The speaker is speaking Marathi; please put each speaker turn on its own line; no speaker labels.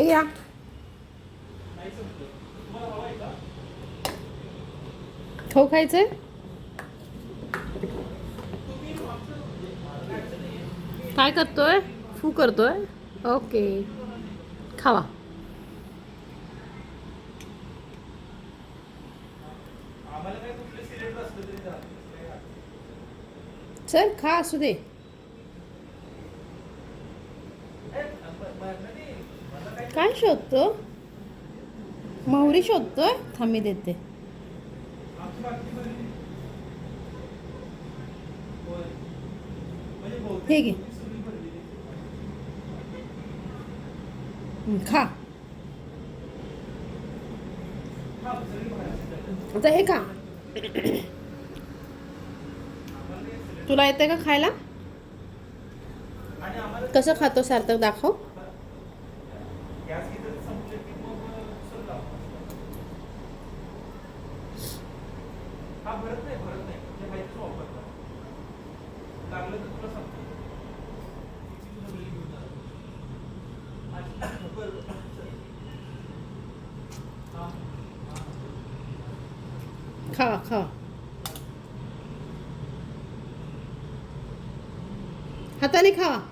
हे घ्या. खाऊ खायचंय. काय करतोय? फू करतोय. ओके, खावा. चल खा, असू दे. काय शोधतो? मोहरी शोधतोय. थांबी देते. हे घे. खा. आता हे खा. तुला येते का खायला? कसं खातो सार्थक, दाखव. खा खा. हाताने खा.